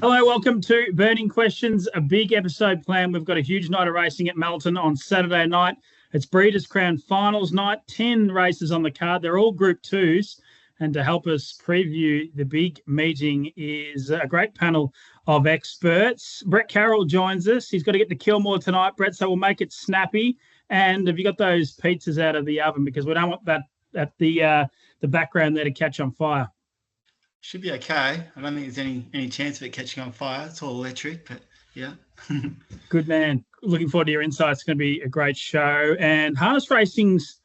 Hello, welcome to Burning Questions, a big episode planned. We've got a huge night of racing at Melton on Saturday night. It's Breeders' Crown Finals night, 10 races on the card. They're all Group 2s. And to help us preview the big meeting is a great panel of experts. Brett Carroll joins us. He's got to get to Kilmore tonight, Brett, so we'll make it snappy. And have you got those pizzas out of the oven? Because we don't want that at the background there to catch on fire. Should be okay. I don't think there's any chance of it catching on fire. It's all electric, but yeah. Good man. Looking forward to your insights. It's going to be a great show. And harness racing's,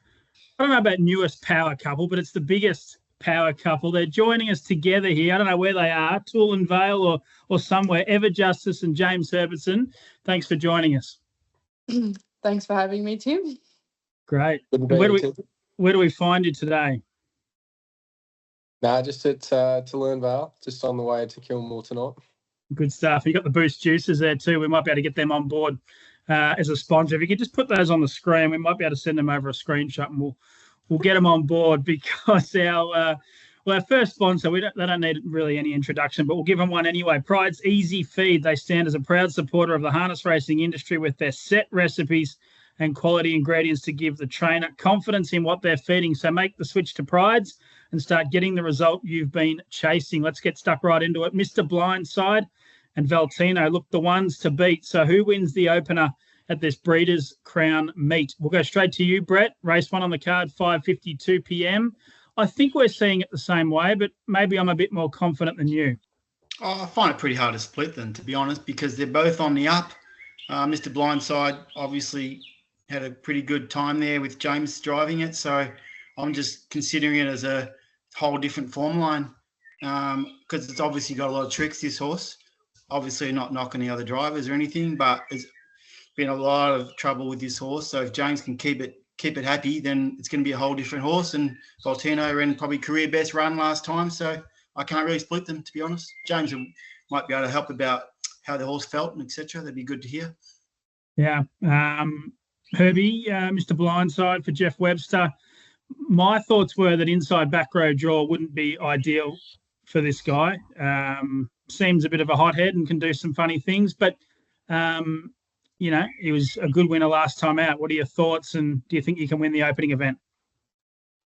I don't know about newest power couple, but it's the biggest power couple. They're joining us together here. I don't know where they are, Tool and Vale or somewhere. Ewa Justice and James Herbertson. Thanks for joining us. Thanks for having me, Tim. Great. Where do we find you today? Just at Toolern Vale, just on the way to Kilmore tonight. Good stuff. You got the Boost Juices there too. We might be able to get them on board as a sponsor. If you could just put those on the screen, we might be able to send them over a screenshot and we'll get them on board because our first sponsor, they don't need really any introduction, but we'll give them one anyway. Pride's Easy Feed. They stand as a proud supporter of the harness racing industry with their set recipes and quality ingredients to give the trainer confidence in what they're feeding. So make the switch to Pride's and start getting the result you've been chasing. Let's get stuck right into it. Mr. Blindside and Valentino look the ones to beat. So who wins the opener at this Breeders' Crown meet? We'll go straight to you, Brett. Race 1 on the card, 5:52 p.m. I think we're seeing it the same way, but maybe I'm a bit more confident than you. I find it pretty hard to split them, to be honest, because they're both on the up. Mr. Blindside obviously had a pretty good time there with James driving it, so I'm just considering it as a whole different form line because it's obviously got a lot of tricks, this horse. Obviously not knocking the other drivers or anything, but there's been a lot of trouble with this horse. So if James can keep it happy, then it's going to be a whole different horse. And Valentino ran probably career best run last time, so I can't really split them, to be honest. James might be able to help about how the horse felt and etc. That'd be good to hear. Yeah. Herbie, Mr. Blindside for Jeff Webster. My thoughts were that inside back row draw wouldn't be ideal for this guy. Seems a bit of a hothead and can do some funny things, but, he was a good winner last time out. What are your thoughts, and do you think you can win the opening event?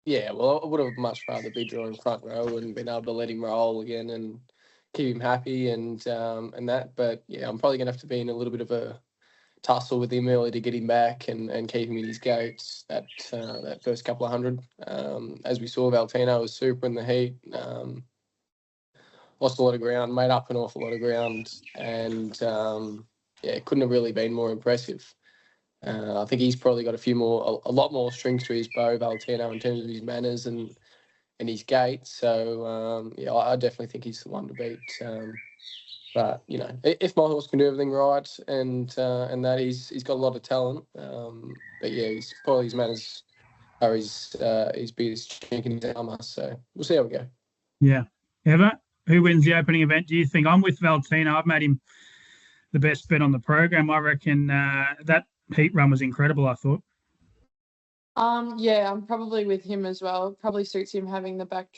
Yeah, well, I would have much rather be drawing front row and been able to let him roll again and keep him happy and that. But, yeah, I'm probably going to have to be in a little bit of a tussle with him early to get him back and keep him in his gates that first couple of hundred. As we saw, Valentino was super in the heat, lost a lot of ground, made up an awful lot of ground, and couldn't have really been more impressive. I think he's probably got a lot more strings to his bow, Valentino, in terms of his manners and his gait. So I definitely think he's the one to beat. But, if my horse can do everything right and that he's got a lot of talent. But, yeah, probably his manners are his biggest chink in his armour. So we'll see how we go. Yeah. Eva, who wins the opening event, do you think? I'm with Valentino. I've made him the best bet on the program. I reckon that heat run was incredible, I thought. Yeah, I'm probably with him as well. It probably suits him having the back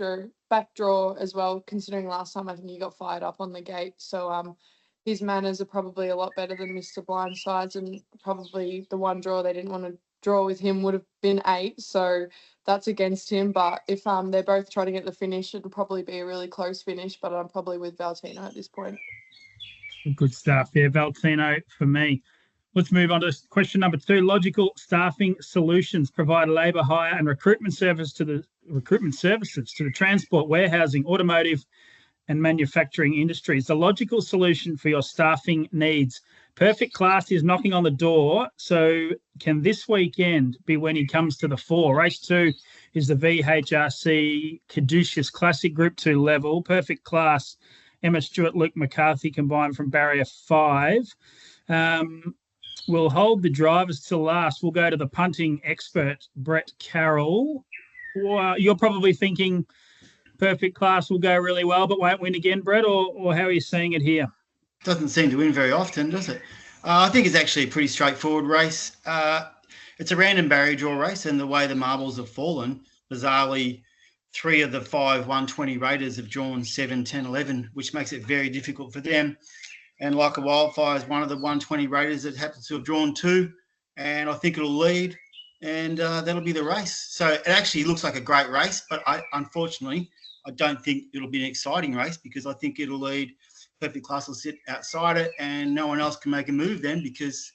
draw as well, considering last time I think he got fired up on the gate. So his manners are probably a lot better than Mr. Blindside's, and probably the one draw they didn't want to draw with him would have been 8. So that's against him. But if they're both trying to get the finish, it'll probably be a really close finish. But I'm probably with Valentino at this point. Good stuff. Yeah, Valentino for me. Let's move on to question number 2. Logical staffing solutions provide labour hire and recruitment services to the transport, warehousing, automotive and manufacturing industries. The logical solution for your staffing needs. Perfect Class is knocking on the door. So can this weekend be when he comes to the fore? Race 2 is the VHRC Caduceus Classic Group 2 level. Perfect Class, Emma Stewart, Luke McCarthy combined from barrier 5. We'll hold the drivers till last. We'll go to the punting expert, Brett Carroll. You're probably thinking Perfect Class will go really well but won't win again, Brett, or how are you seeing it here? Doesn't seem to win very often, does it? I think it's actually a pretty straightforward race. It's a random barrier draw race, and the way the marbles have fallen, bizarrely, 3 of the 5 120 raters have drawn 7, 10, 11, which makes it very difficult for them. And Like a Wildfire is one of the 120 raters that happens to have drawn 2, and I think it'll lead, and that'll be the race. So it actually looks like a great race, but unfortunately, I don't think it'll be an exciting race because I think it'll lead. Perfect Class will sit outside it, and no one else can make a move then because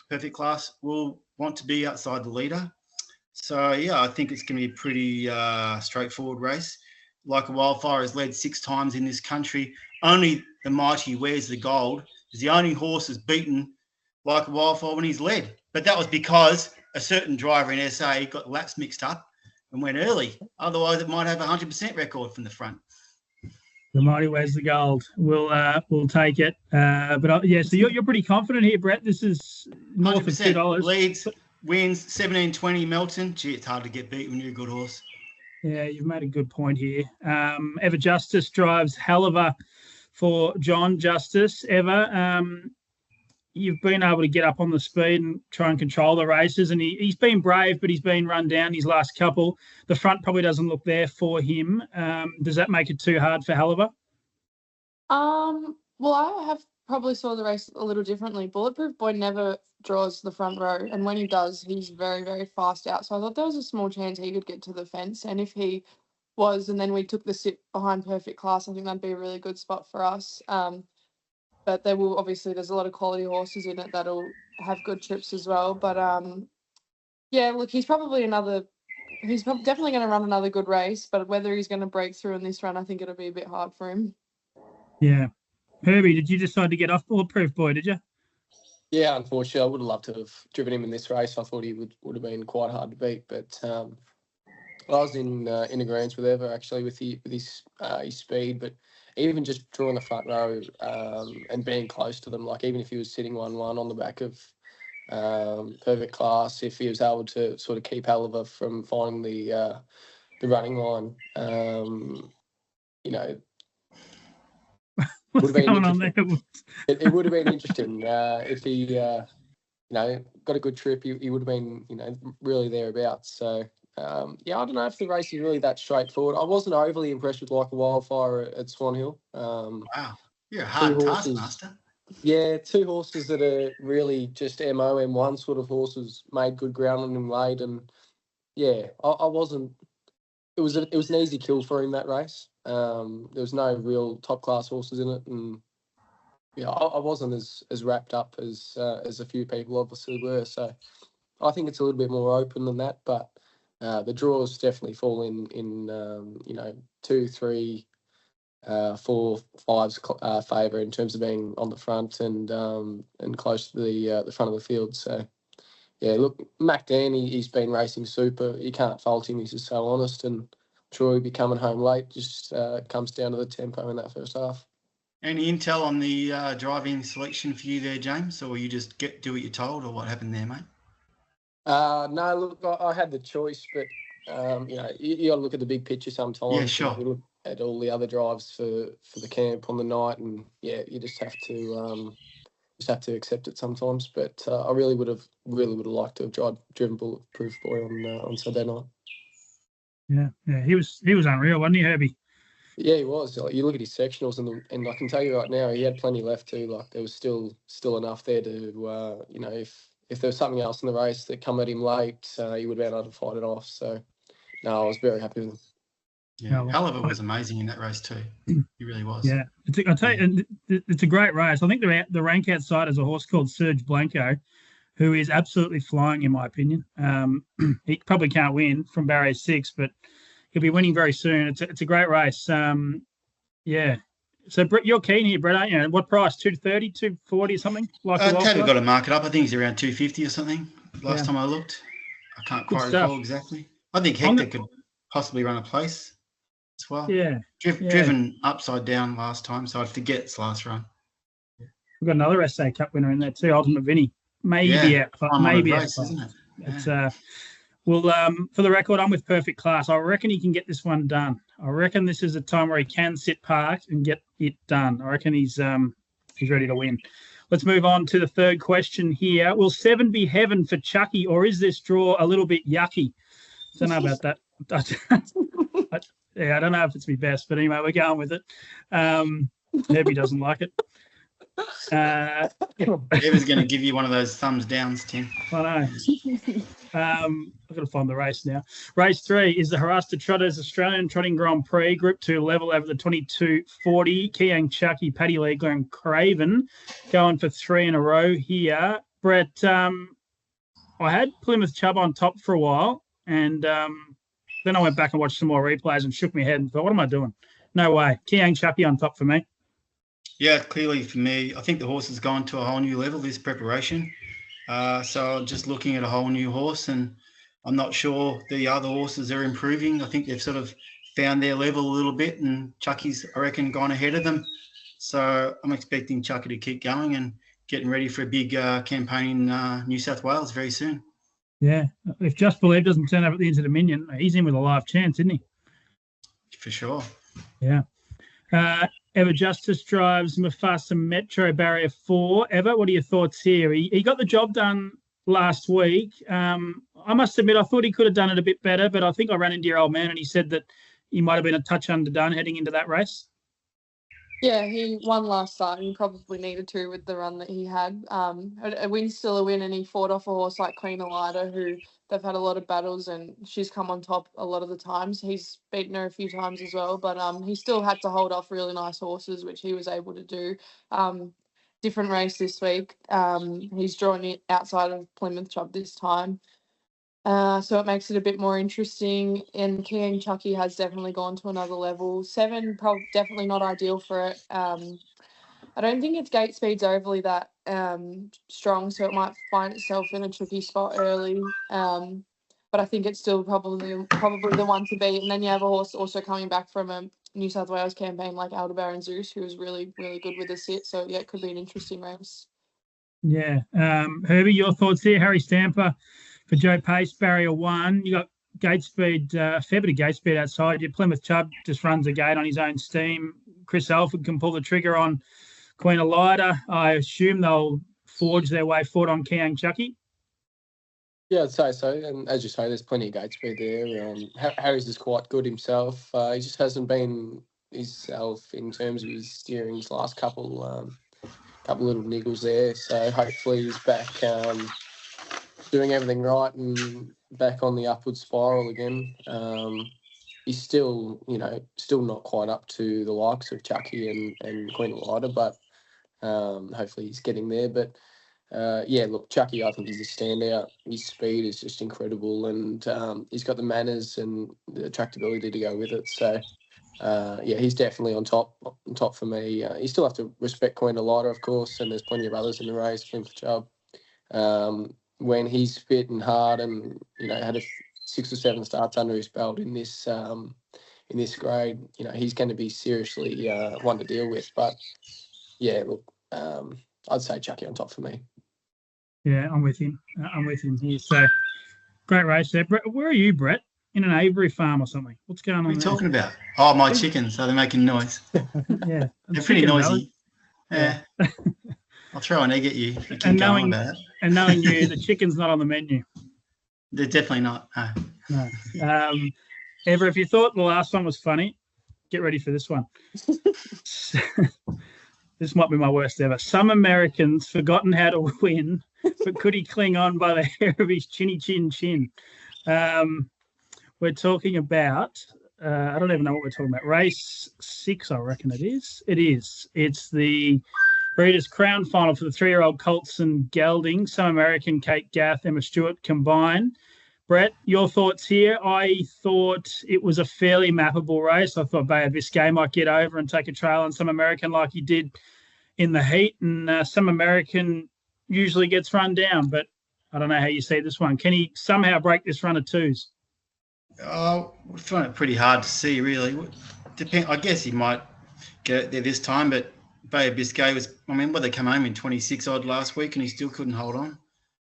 Perfect Class will want to be outside the leader. So, yeah, I think it's going to be a pretty straightforward race. Like a Wildfire has led 6 times in this country. Only the mighty Wears the Gold is the only horse that's beaten Like a Wildfire when he's led. But that was because a certain driver in SA got laps mixed up and went early. Otherwise, it might have a 100% record from the front. The mighty Wears the Gold. We'll take it. So you're pretty confident here, Brett. This is north of $2. Leads, wins 17-20 Melton. Gee, it's hard to get beat when you're a good horse. Yeah, you've made a good point here. Ewa Justice drives Haliver for John Justice. Ewa, you've been able to get up on the speed and try and control the races, and he's been brave, but he's been run down his last couple. The front probably doesn't look there for him. Does that make it too hard for Haliver? Well, I have probably saw the race a little differently. Bulletproof Boy never draws the front row, and when he does, he's very, very fast out. So I thought there was a small chance he could get to the fence, and if he was, and then we took the sit behind Perfect Class, I think that'd be a really good spot for us. But there will obviously, there's a lot of quality horses in it that'll have good trips as well. But yeah, look, he's definitely going to run another good race. But whether he's going to break through in this run, I think it'll be a bit hard for him. Yeah, Herbie, did you decide to get off Bulletproof Boy? Did you? Yeah, unfortunately, I would have loved to have driven him in this race. I thought he would have been quite hard to beat, but I was in agreement with Ewa actually with his speed, but even just drawing the front row and being close to them, like even if he was sitting 1-1 on the back of Perfect Class, if he was able to sort of keep Haliver from finding the running line, would have been going on there? It would have been interesting if he, got a good trip. He would have been, really thereabouts. So. I don't know if the race is really that straightforward. I wasn't overly impressed with Like a Wildfire at Swan Hill. Wow, you're a hard taskmaster. Yeah, 2 horses that are really just M1 sort of horses made good ground on him late, and yeah, I wasn't. It was an easy kill for him that race. There was no real top class horses in it, and yeah, I wasn't as wrapped up as a few people obviously were. So I think it's a little bit more open than that, but. The draws definitely fall in 2, 3, 4, 5's favour in terms of being on the front and close to the front of the field. So, yeah, look, Mac Dan, he's been racing super. You can't fault him. He's just so honest, and I'm sure he'll be coming home late. Just comes down to the tempo in that first half. Any intel on the driving selection for you there, James, or you just do what you're told, or what happened there, mate? No, look, I had the choice, but you got to look at the big picture sometimes. Yeah, sure. You look at all the other drives for the camp on the night, and yeah, you just have to accept it sometimes. But I really would have liked to have driven Bulletproof Boy on Saturday night. Yeah, he was unreal, wasn't he, Herbie? Yeah, he was. Like, you look at his sectionals, and I can tell you right now, he had plenty left too. Like there was still enough there to if there was something else in the race that come at him late, he would have been able to fight it off. So, no, I was very happy with him. Yeah, Haliver was amazing in that race too. He really was. Yeah, I'll tell you, it's a great race. I think the rank outside is a horse called Serge Blanco, who is absolutely flying, in my opinion. He probably can't win from barrier 6, but he'll be winning very soon. It's a great race. Yeah. So, Brett, you're keen here, Brett, aren't you? What price? 230, 240 or something? Taylor got to mark it up. I think he's around 250 or something last time I looked. I can't quite recall exactly. I think Hector could possibly run a place as well. Yeah. Driven upside down last time, so I'd forget its last run. We've got another SA Cup winner in there too, Ultimate Vinny. Maybe out. Maybe out. Isn't it? Yeah. It's for the record, I'm with Perfect Class. I reckon he can get this one done. I reckon this is a time where he can sit parked and get it done. I reckon he's ready to win. Let's move on to the third question here. Will 7 be heaven for Chucky, or is this draw a little bit yucky? Don't know about that. I don't know if it's my best, but anyway, we're going with it. Herbie doesn't like it. Eva's going to give you one of those thumbs downs, Tim. I know. I've got to find the race now. Race 3 is the Harasta Trotters Australian Trotting Grand Prix, Group 2 level over the 22.40. Kiang Chucky, Paddy Legler and Craven going for 3 in a row here. Brett, I had Plymouth Chubb on top for a while, and then I went back and watched some more replays and shook my head and thought, what am I doing? No way. Kiang Chucky on top for me. Yeah, clearly for me, I think the horse has gone to a whole new level this preparation. So just looking at a whole new horse, and I'm not sure the other horses are improving. I think they've sort of found their level a little bit, and Chucky's, I reckon, gone ahead of them. So I'm expecting Chucky to keep going and getting ready for a big campaign in New South Wales very soon. Yeah, if Just Believe doesn't turn up at the Inter-Dominion, he's in with a live chance, isn't he? For sure. Yeah. Ewa Justice drives Mufasa Metro Barrier 4. Ewa, what are your thoughts here? He got the job done last week. I must admit, I thought he could have done it a bit better, but I think I ran into your old man and he said that he might have been a touch underdone heading into that race. Yeah, he won last start and probably needed to with the run that he had. A win's still a win, and he fought off a horse like Queen Elida, who they've had a lot of battles and she's come on top a lot of the times. He's beaten her a few times as well, but he still had to hold off really nice horses, which he was able to do. Different race this week. He's drawn it outside of Plymouth Chubb this time. So it makes it a bit more interesting. And Kiang Chucky has definitely gone to another level. 7, definitely not ideal for it. I don't think its gate speed's overly that strong, so it might find itself in a tricky spot early. But I think it's still probably the one to beat. And then you have a horse also coming back from a New South Wales campaign like Aldebaran Zeus, who was really, really good with the sit. So yeah, it could be an interesting race. Yeah. Herbie, your thoughts here? Harry Stamper for Joe Pace, Barrier 1. You got gate speed, a fair bit of gate speed outside. Your Plymouth Chubb just runs the gate on his own steam. Chris Alford can pull the trigger on Queen Elida. I assume they'll forge their way forward on Kiang Chucky. Yeah, I'd say so. And as you say, there's plenty of gate speed there. Harry's is quite good himself. He just hasn't been himself in terms of his steering his last couple little niggles there. So hopefully he's back doing everything right and back on the upward spiral again. He's still not quite up to the likes of Chucky and Queen Elida, but hopefully he's getting there. But look, Chucky, I think he's a standout. His speed is just incredible, and he's got the manners and the attractability to go with it. So he's definitely on top for me. You still have to respect Queen Elida, of course, and there's plenty of others in the race. Plymouth Chubb, when he's fit and hard, and had 6 or 7 starts under his belt in this grade, he's going to be seriously one to deal with. But yeah, look, I'd say Chucky on top for me. Yeah, I'm with him. here. So great race there. Brett, where are you, Brett? In an aviary farm or something? What's going on? What are you talking about? Oh, my chickens. Are they making noise? Yeah, they're pretty noisy. Yeah. I'll throw an egg at you if you keep going about it. And knowing you, the chicken's not on the menu. They're definitely not. No. Ever, if you thought the last one was funny, get ready for this one. This might be my worst ever. Some Americans forgotten how to win, but could he cling on by the hair of his chinny chin chin? We're talking about, I don't even know what we're talking about. Race 6, I reckon it is. It is. It's the Breeders' Crown Final for the 3-year-old Colts and Gelding. Some American, Kate Gath, Emma Stewart combined. Brett, your thoughts here? I thought it was a fairly mappable race. I thought Bay of Biscay might get over and take a trail on Some American like he did in the heat. And Some American usually gets run down, but I don't know how you see this one. Can he somehow break this run of 2s? I find it pretty hard to see, really. I guess he might get there this time, but Bay of Biscay was, they come home in 26 odd last week and he still couldn't hold on.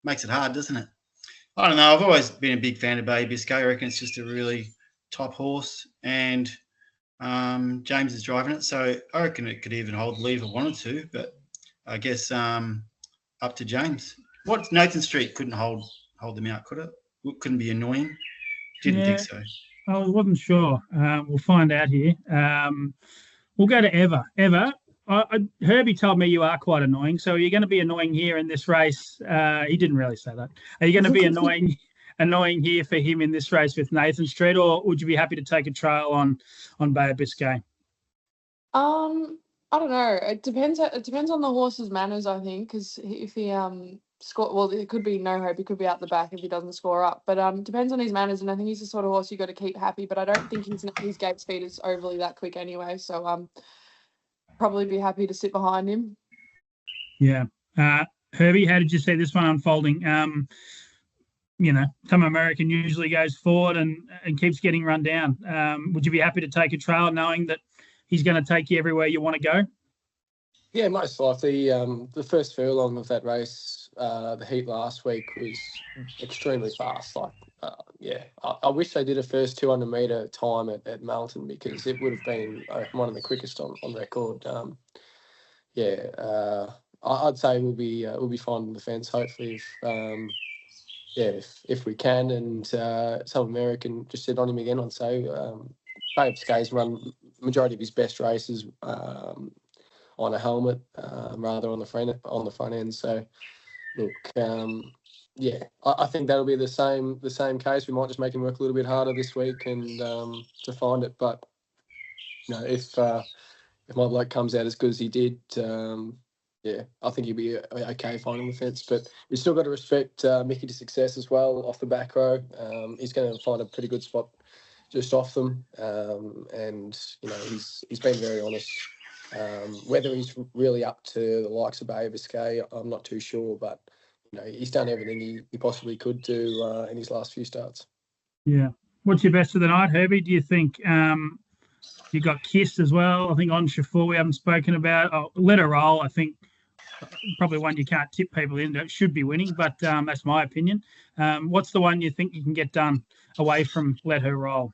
Makes it hard, doesn't it? I don't know. I've always been a big fan of Bay of Biscay. I reckon it's just a really top horse, and James is driving it. So I reckon it could even hold the lead if it wanted to, but I guess up to James. Nathan Street couldn't hold them out, could it? Couldn't be annoying. Didn't think so. I wasn't sure. We'll find out here. We'll go to Eva. Eva, Herbie told me you are quite annoying. So are you going to be annoying here in this race? He didn't really say that. Are you going to be annoying here for him in this race with Nathan Street, or would you be happy to take a trail on Bay of Biscay? I don't know. It depends. It depends on the horse's manners, I think, because if he score, well, it could be no hope. He could be out the back if he doesn't score up. But depends on his manners, and I think he's the sort of horse you got to keep happy. But I don't think his gate speed is overly that quick anyway. So probably be happy to sit behind him. Yeah. Herbie, how did you see this one unfolding? Some American usually goes forward and keeps getting run down. Would you be happy to take a trail knowing that he's going to take you everywhere you want to go? Yeah, most likely. The first furlong of that race, the heat last week, was extremely fast. I wish they did a first 200-metre time at Melton, because it would have been one of the quickest on record. I'd say we'll be finding the fence, hopefully, if we can. And some American just sit on him again. I'd say Bay of Biscay's run majority of his best races on a helmet rather on the front end. So look, I think that'll be the same case. We might just make him work a little bit harder this week and to find it. But if my bloke comes out as good as he did, I think he'll be okay finding the fence. But we still got to respect Mickey to success as well off the back row. He's going to find a pretty good spot just off them, and he's been very honest. Whether he's really up to the likes of Bay of Biscay, I'm not too sure, but he's done everything he possibly could do in his last few starts. Yeah. What's your best of the night, Herbie? Do you think you got Kiss as well? I think on Shafour we haven't spoken about. Let Her Roll, I think probably one you can't tip people in. It should be winning, but that's my opinion. What's the one you think you can get done away from Let Her Roll?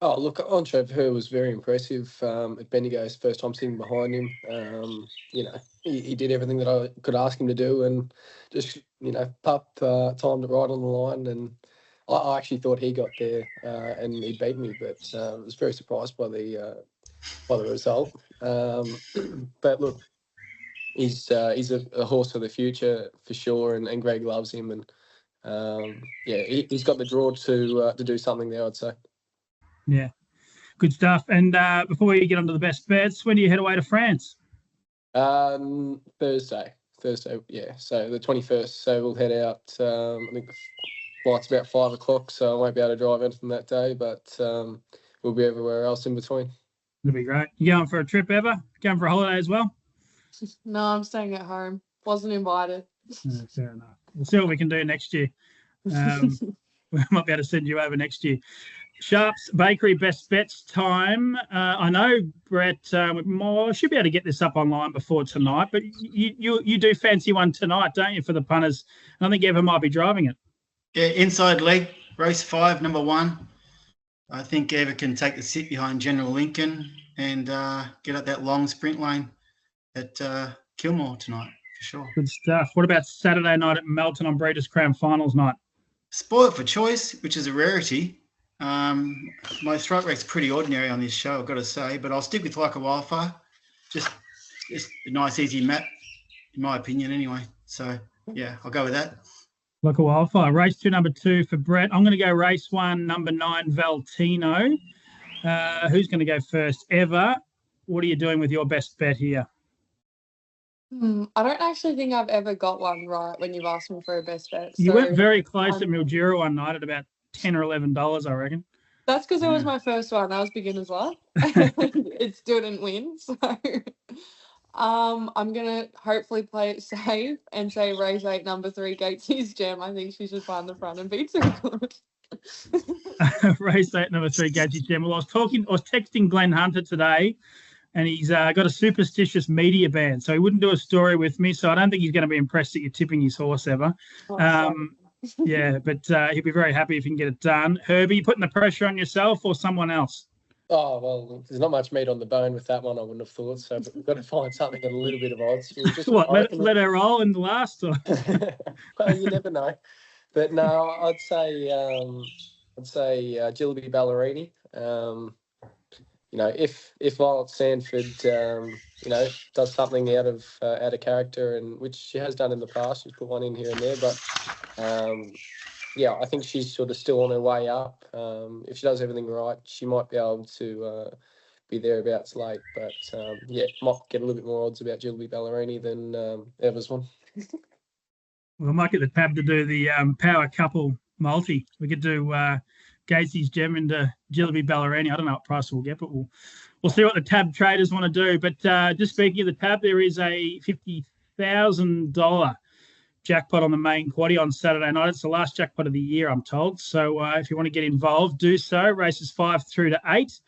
Oh, look, on Shafour was very impressive at Bendigo's first time sitting behind him. He did everything that I could ask him to do, and just, timed it right on the line. And I actually thought he got there and he beat me, but I was very surprised by the result. But look, he's a horse of the future for sure, and Greg loves him, and he's got the draw to do something there, I'd say. Yeah, good stuff. And before we get on to the best bets, when do you head away to France? Thursday, yeah. So the 21st. So we'll head out. I think the flight's about 5 o'clock, so I won't be able to drive anything that day, but we'll be everywhere else in between. It'll be great. You going for a trip ever? Going for a holiday as well? No, I'm staying at home. Wasn't invited. Fair enough. We'll see what we can do next year. We might be able to send you over next year. Sharps Bakery best bets time. I know, Brett, we should be able to get this up online before tonight, but you do fancy one tonight, don't you, for the punters? I think Eva might be driving it. Yeah, inside leg, race 5, number 1. I think Eva can take the sit behind General Lincoln and get up that long sprint lane at Kilmore tonight, for sure. Good stuff. What about Saturday night at Melton on Breeders' Crown Finals night? Spoiled for choice, which is a rarity. My strike rate's pretty ordinary on this show, I've got to say, but I'll stick with Like a Wildfire. Just a nice, easy map, in my opinion, anyway. So, yeah, I'll go with that. Like a Wildfire. Race 2, number 2 for Brett. I'm going to go race 1, number 9, Valtino. Who's going to go first? Eva, what are you doing with your best bet here? I don't actually think I've ever got one right when you've asked me for a best bet. You went very close at Mildura one night at about $10 or $11, I reckon. That's because it was my first one. That was beginner's luck. It still didn't win. So I'm going to hopefully play it safe and say race 8, number 3, Gates's Gem. I think she should find the front and beat her good. Race 8, number 3, Gates's Gem. Well, I was texting Glenn Hunter today, and he's got a superstitious media ban, so he wouldn't do a story with me. So I don't think he's going to be impressed that you're tipping his horse ever. Yeah, but he'll be very happy if he can get it done. Herbie, you putting the pressure on yourself or someone else? Oh, well, there's not much meat on the bone with that one, I wouldn't have thought. So but we've got to find something at a little bit of odds. Just let her roll in the last? Or? Well, you never know. But no, I'd say I'd say Jillaby Ballerini. If Violet Sanford, does something out of character, and which she has done in the past, she's put one in here and there. But I think she's sort of still on her way up. If she does everything right, she might be able to be thereabouts late. But might get a little bit more odds about Jillaby Ballerini than Eva's one. Well, I might get the tab to do the power couple multi. We could do Gacy's Gem into Jillaby Ballerini. I don't know what price we'll get, but we'll see what the tab traders want to do. But just speaking of the tab, there is a $50,000 jackpot on the main quaddie on Saturday night. It's the last jackpot of the year, I'm told. So if you want to get involved, do so. Races 5 through to 8.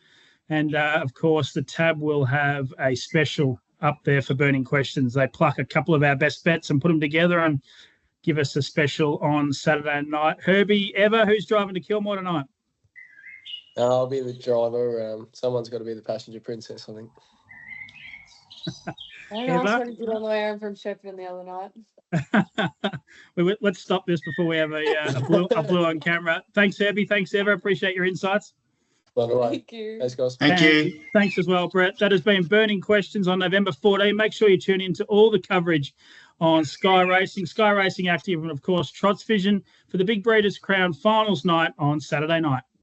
And, of course, the tab will have a special up there for burning questions. They pluck a couple of our best bets and put them together and give us a special on Saturday night. Herbie, Eva, who's driving to Kilmore tonight? I'll be the driver. Someone's got to be the passenger princess, I think. I know, I did on the way home from Sheffield the other night. Let's stop this before we have a blue on camera. Thanks, Herbie. Thanks, Eva. Appreciate your insights. Thank you. Thanks, guys. Thank you. Thanks as well, Brett. That has been Burning Questions on November 14. Make sure you tune in to all the coverage on Sky Racing Active, and, of course, Trots Vision for the Big Breeders' Crown Finals night on Saturday night.